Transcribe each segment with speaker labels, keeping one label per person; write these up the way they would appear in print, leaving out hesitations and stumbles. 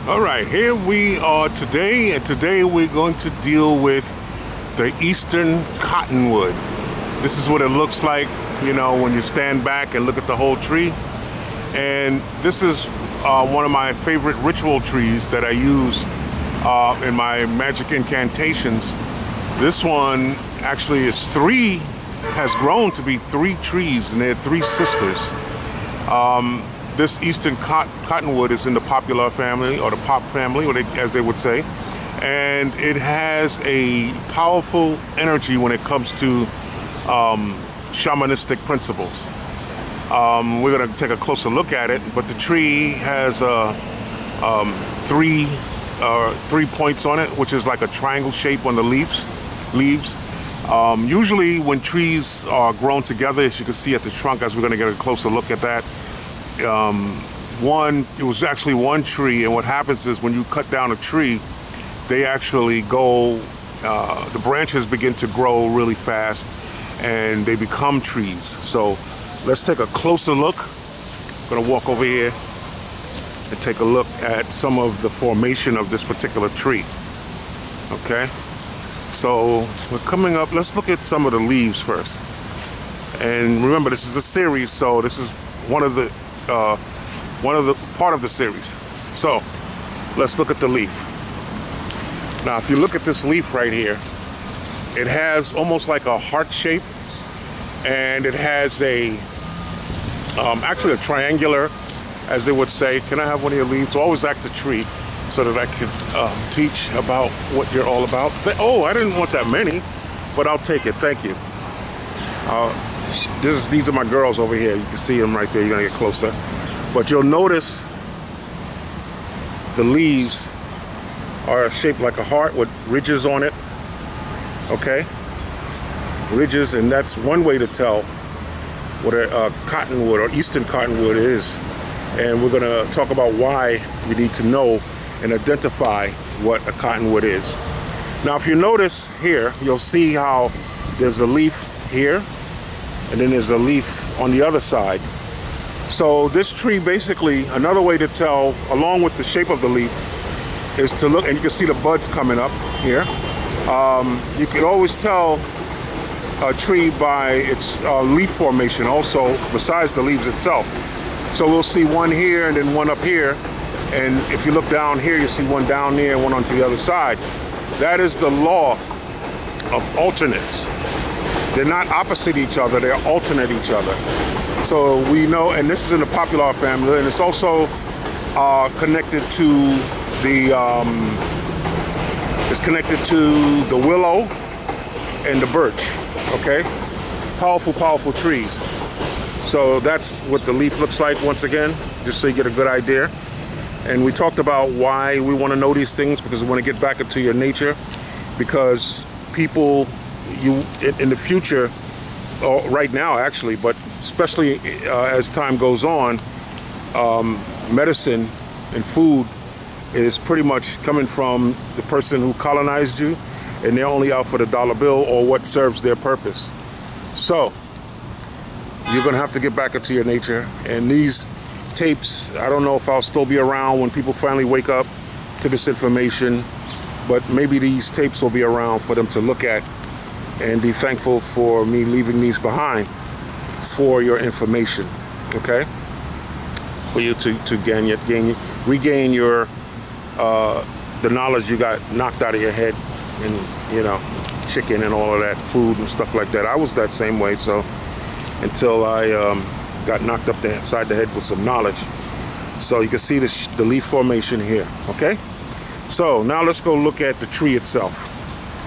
Speaker 1: All right, here we are today, and today we're going to deal with the eastern cottonwood. This is what it looks like, you know, when you stand back and look at the whole tree. And this is one of my favorite ritual trees that I use in my magic incantations. This one actually has grown to be 3 trees, and they're 3 sisters. This eastern cottonwood is in the popular family, or the pop family, as they would say, and it has a powerful energy when it comes to shamanistic principles. We're going to take a closer look at it, but the tree has 3 points on it, which is like a triangle shape on the leaves. Usually when trees are grown together, as you can see at the trunk, as we're going to get a closer look at that, it was actually one tree, and what happens is when you cut down a tree, they actually go, the branches begin to grow really fast and they become trees. So let's take a closer look. I'm gonna walk over here and take a look at some of the formation of this particular tree. Okay, so we're coming up. Let's look at some of the leaves first. And remember, this is a series, so this is part of the series. So let's look at the leaf. Now, if you look at this leaf right here, it has almost like a heart shape, and it has actually a triangular, as they would say. Can I have one of your leaves? Always ask a tree so that I can teach about what you're all about. Oh, I didn't want that many, but I'll take it. Thank you. These are my girls over here. You can see them right there. You're gonna get closer, but you'll notice the leaves are shaped like a heart with ridges on it. Okay, ridges, and that's one way to tell what a cottonwood or eastern cottonwood is. And we're gonna talk about why you need to know and identify what a cottonwood is. Now, if you notice here, you'll see how there's a leaf here, and then there's a leaf on the other side. So this tree, basically, another way to tell, along with the shape of the leaf, is to look, and you can see the buds coming up here. You can always tell a tree by its leaf formation also, besides the leaves itself. So we'll see one here and then one up here. And if you look down here, you see one down there and one onto the other side. That is the law of alternates. They're not opposite each other, they're alternate each other. So we know, and this is in the popular family, and it's also connected to the willow and the birch. Okay, powerful trees. So that's what the leaf looks like, once again, just so you get a good idea. And we talked about why we want to know these things, because we want to get back into your nature, because people, in the future, or right now actually, but especially as time goes on, medicine and food is pretty much coming from the person who colonized you, and they're only out for the dollar bill or what serves their purpose. So you're gonna have to get back into your nature. And these tapes, I don't know if I'll still be around when people finally wake up to this information, but maybe these tapes will be around for them to look at and be thankful for me leaving these behind for your information. Okay, for you to regain your the knowledge you got knocked out of your head, and you know, chicken and all of that food and stuff like that. I was that same way, so until I got knocked upside the head with some knowledge. So you can see the leaf formation here. Okay, so now let's go look at the tree itself.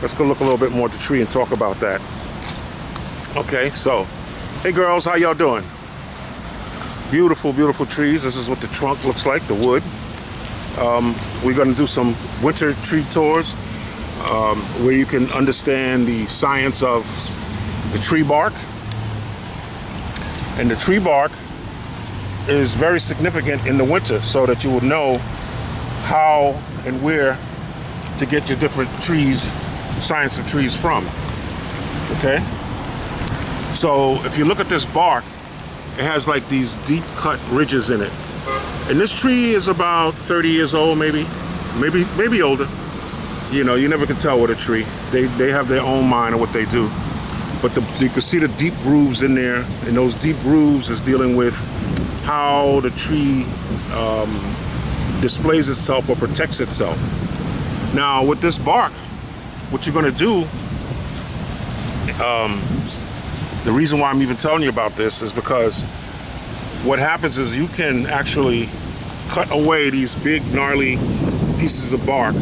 Speaker 1: Let's go look a little bit more at the tree and talk about that. Okay, so hey girls, how y'all doing? Beautiful trees. This is what the trunk looks like, the wood. We're going to do some winter tree tours where you can understand the science of the tree bark. And the tree bark is very significant in the winter, so that you will know how and where to get your different trees, science of trees from. Okay? So if you look at this bark, it has like these deep cut ridges in it. And this tree is about 30 years old, maybe older. You know, you never can tell with a tree. They have their own mind of what they do. But you can see the deep grooves in there, and those deep grooves is dealing with how the tree displays itself or protects itself. Now, with this bark, what you're going to do, the reason why I'm even telling you about this is because what happens is you can actually cut away these big, gnarly pieces of bark,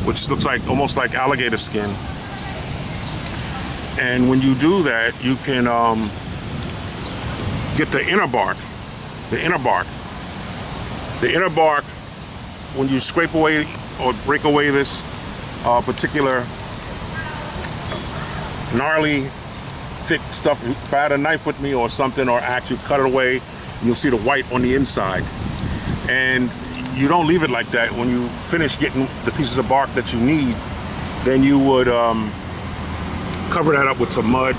Speaker 1: which looks like almost like alligator skin. And when you do that, you can get the inner bark. The inner bark. The inner bark, when you scrape away or break away this particular gnarly, thick stuff, if I had a knife with me or something, or actually cut it away, you'll see the white on the inside. And you don't leave it like that. When you finish getting the pieces of bark that you need, then you would cover that up with some mud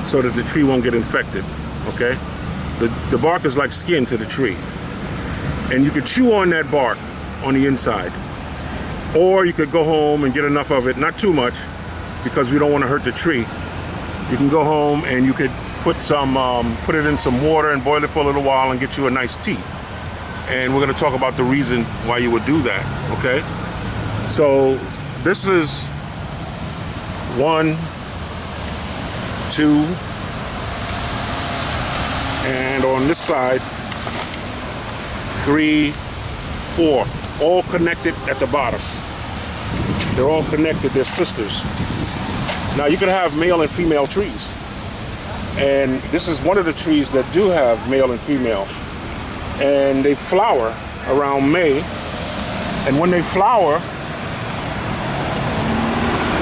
Speaker 1: so that the tree won't get infected, okay? The bark is like skin to the tree. And you could chew on that bark on the inside. Or you could go home and get enough of it, not too much, because we don't want to hurt the tree. You can go home and you could put it in some water and boil it for a little while and get you a nice tea. And we're going to talk about the reason why you would do that, okay? So this is 1, 2, and on this side, 3, 4, all connected at the bottom. They're all connected, they're sisters. Now you can have male and female trees. And this is one of the trees that do have male and female. And they flower around May. And when they flower,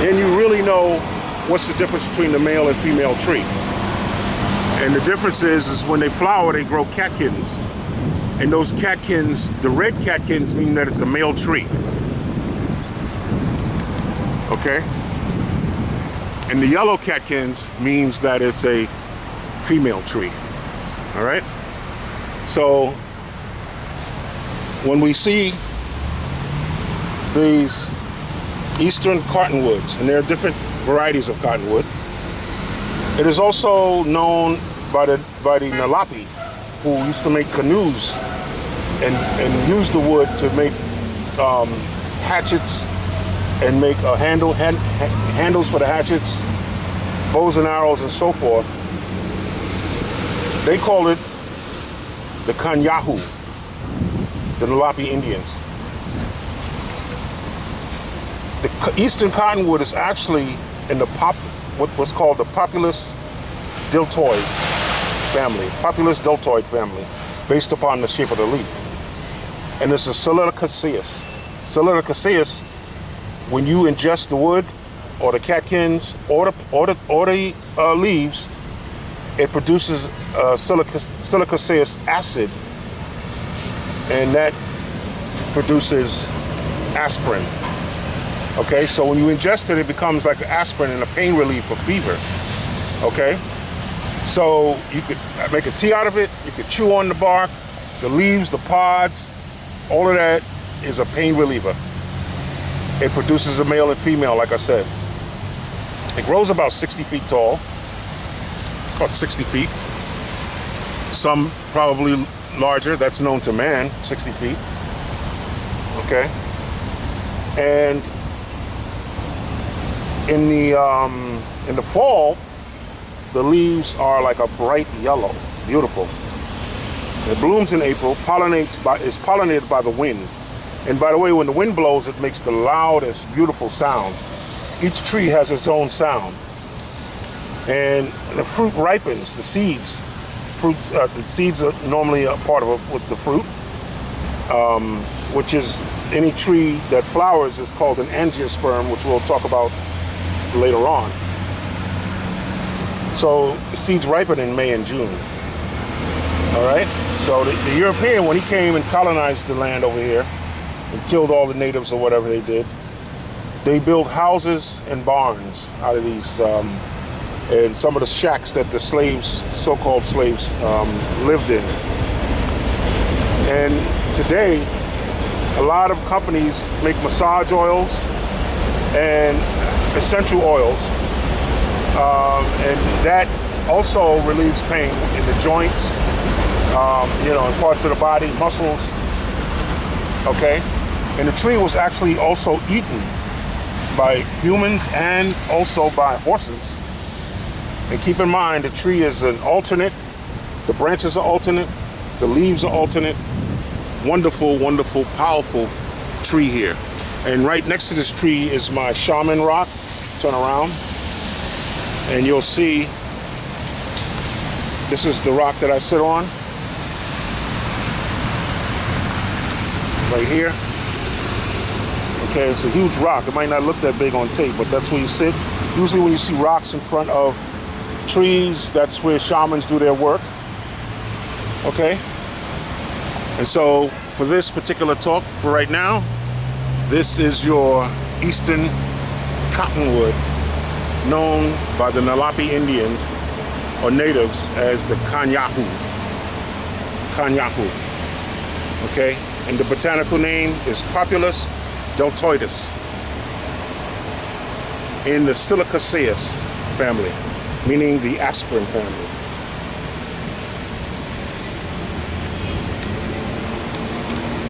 Speaker 1: then you really know what's the difference between the male and female tree. And the difference is when they flower, they grow catkins. And those catkins, the red catkins, mean that it's a male tree. Okay? And the yellow catkins means that it's a female tree. All right? So when we see these eastern cottonwoods, and there are different varieties of cottonwood, it is also known by the Nalapi, who used to make canoes and use the wood to make hatchets and make handles for the hatchets, bows and arrows, and so forth. They call it the Kanyahu, the Nalapi Indians. The eastern cottonwood is actually in the what's called the Populus deltoid family, based upon the shape of the leaf. And it's a Siluricaceous. Siluricaceous, when you ingest the wood or the catkins or the leaves, it produces silicaceous acid, and that produces aspirin. Okay, so when you ingest it, it becomes like aspirin and a pain relief for fever. Okay, so you could make a tea out of it, you could chew on the bark, the leaves, the pods, all of that is a pain reliever. It produces a male and female, like I said. It grows about 60 feet tall, about 60 feet. Some probably larger, that's known to man, 60 feet. Okay, and in the fall, the leaves are like a bright yellow, beautiful. It blooms in April, is pollinated by the wind. And by the way, when the wind blows, it makes the loudest, beautiful sound. Each tree has its own sound. And the fruit ripens, the seeds. The seeds are normally a part of it with the fruit, which is any tree that flowers is called an angiosperm, which we'll talk about later on. So the seeds ripen in May and June. All right. So the European, when he came and colonized the land over here and killed all the natives or whatever they did, they built houses and barns out of these, and some of the shacks that the slaves, so-called slaves, lived in. And today, a lot of companies make massage oils and essential oils, and that also relieves pain in the joints, in parts of the body, muscles. Okay, and the tree was actually also eaten by humans and also by horses. And keep in mind, the tree is an alternate. The branches are alternate. The leaves are alternate. Wonderful, wonderful, powerful tree here. And right next to this tree is my shaman rock. Turn around and you'll see this is the rock that I sit on right here. Okay, it's a huge rock. It might not look that big on tape, but that's where you sit. Usually when you see rocks in front of trees, that's where shamans do their work. Okay? And so for this particular talk, for right now, this is your eastern cottonwood, known by the Nalapi Indians or natives as the Kanyahu. Kanyahu. Okay? And the botanical name is Populus deltoides in the Silicaceous family, meaning the aspirin family.